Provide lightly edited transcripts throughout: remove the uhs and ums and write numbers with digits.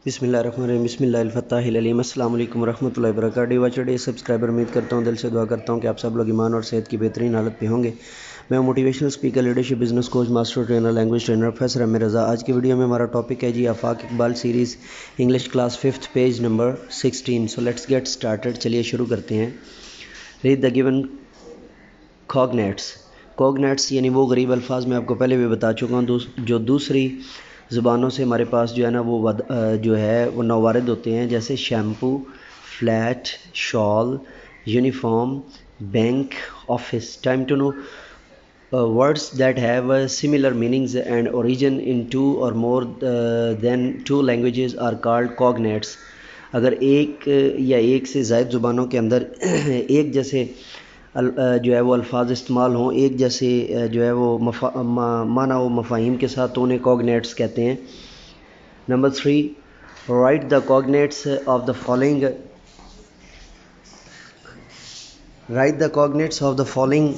बिस्मिल्लाहिर्रहमानिर्रहीम बिस्मिल्लाहिल-फत्ताहिल-अलीम। अस्सलाम वालेकुम रहमतुल्लाहि व बरकातहू। वाचडे सब्सक्राइबर, उम्मीद करता हूँ, दिल से दुआ करता हूँ कि आप सब लोग ईमान और सेहत की बेहतरीन हालत पे होंगे। मैं motivational speaker, leadership, business coach, master trainer, language trainer professor M A Raza. आज की वीडियो में हमारा टॉपिक है जी Afaq Iqbal series English class 5th, page number 16। So let's get started. चलिए शुरू करते हैं। Read the given cognates. Cognates यानी वो गरीब अल्फाज मैं आपको पहले भी बता चुका हूँ जो दूसरी ज़ुबानों से हमारे पास जो है ना वो जो है वो नौवारिद होते हैं, जैसे shampoo, flat, shawl, uniform, bank, office. Time to know words that have similar meanings and origin in two or more than two languages are called cognates. अगर एक या एक से ज़ायद ज़ुबानों के अंदर एक जैसे जो है वो अल्फाज इस्तेमाल हों, एक जैसे जो है वो माना वो मफ़ाहीम के साथ, तो उन्हें कॉग्नेट्स कहते हैं। Number 3, write the cognates of the following. Write the cognates of the following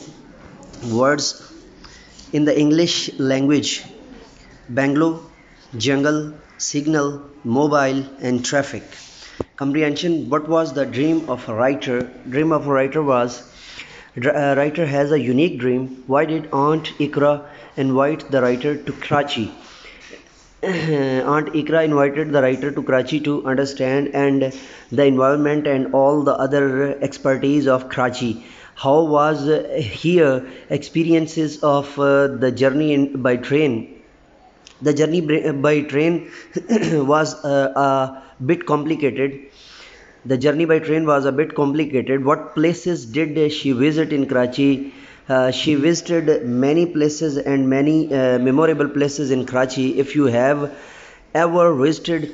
words in the English language: bungalow, jungle, signal, mobile, and traffic. Comprehension: what was the dream of a writer? Dream of a writer was, writer has a unique dream. Why did Aunt Ikra invite the writer to Karachi? Aunt Ikra invited the writer to Karachi to understand and the environment and all the other expertise of Karachi. How was here experiences of the journey by train? The journey by train was a bit complicated. The journey by train was a bit complicated. What places did she visit in Karachi? She visited many places and many memorable places in Karachi. If you have ever visited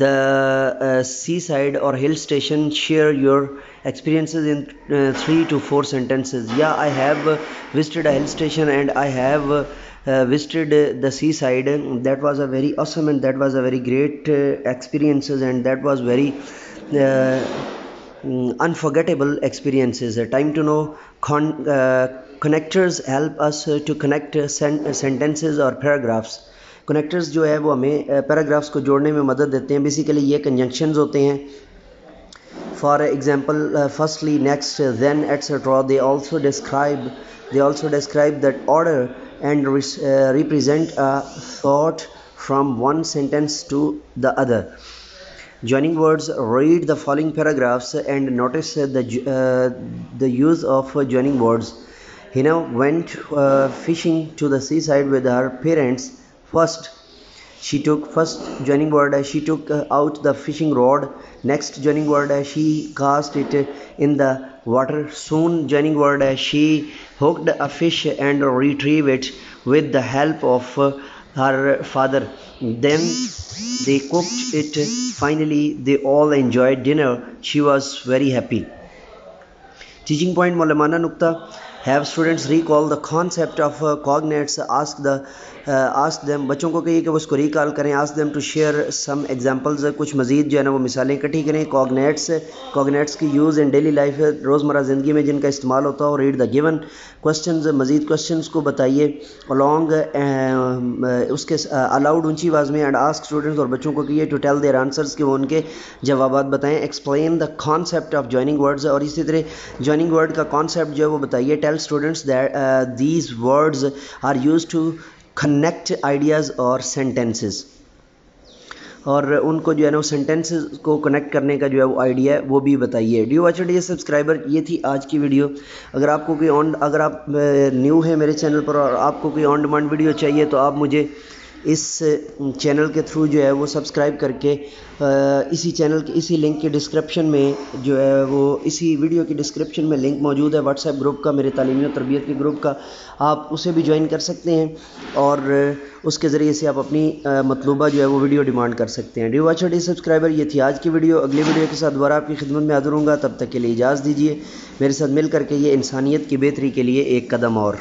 the seaside or hill station, share your experiences in 3 to 4 sentences. Yeah, I have visited a hill station and I have visited the seaside. That was a very awesome and that was a very great experiences, and that was very unforgettable experiences. Time to know connectors help us to connect sentences or paragraphs. Connectors जो है वो हमें paragraphs को जोड़ने में मदद देते हैं। बेसिकली ये कंजंक्शंस होते हैं। For example, firstly, next, then, etcetera. They also describe that order and represent a thought from one sentence to the other. Joining words: read the following paragraphs and notice the use of joining words. Hina went fishing to the seaside with her parents. First joining word, she took out the fishing rod. Next joining word, she cast it in the water. Soon joining word, she hooked a fish and retrieved it with the help of her father. Then they cooked it. Finally they all enjoyed dinner. She was very happy. Teaching point: मौलमाना नुक्ता. Have students recall the concept of cognates. Ask them, बच्चों को कहिए कि वो उसको recall करें. Ask them to share some examples. कुछ मज़ीद जो है ना वो मिसालें इकट्ठी करें. कॉग्नेट्स की यूज़ इन डेली लाइफ, रोज़मर्रा ज़िंदगी में जिनका इस्तेमाल होता हो. Read the given questions. मज़ीद क्वेश्चंस को बताइए अलॉन्ग उसके अलाउड ऊंची आवाज़ में. एंड आस्क स्टूडेंट्स, और बच्चों को कहिए टू टेल देयर आंसर्स, कि वो उनके जवाबात बताएं. Explain the concept of joining words, और इसी तरह जॉइनिंग वर्ड का कॉन्सेप्ट जो है वो बताइए. Tell students that these words are used to connect ideas और सेंटेंसेस, और उनको जो है ना सेंटेंसेस को कनेक्ट करने का जो है वो आइडिया है वो भी बताइए. डी वॉचर डी सब्सक्राइबर, ये थी आज की वीडियो. अगर आप न्यू हैं मेरे चैनल पर और आपको कोई ऑन डिमांड वीडियो चाहिए तो आप मुझे इस चैनल के थ्रू जो है वो सब्सक्राइब करके इसी चैनल के इसी लिंक के डिस्क्रिप्शन में जो है वो इसी वीडियो की डिस्क्रिप्शन में लिंक मौजूद है व्हाट्सएप ग्रुप का, मेरे तालीमी और तरबियत के ग्रुप का. आप उसे भी ज्वाइन कर सकते हैं और उसके ज़रिए से आप अपनी मतलूबा जो है वो वीडियो डिमांड कर सकते हैं. डी वॉचर डी सब्सक्राइबर, ये थी आज की वीडियो. अगली वीडियो के साथ दोबारा आपकी खिदमत में हाज़िर होऊंगा. तब तक के लिए इजाज़त दीजिए. मेरे साथ मिल करके ये इंसानियत की बेहतरी के लिए एक कदम और.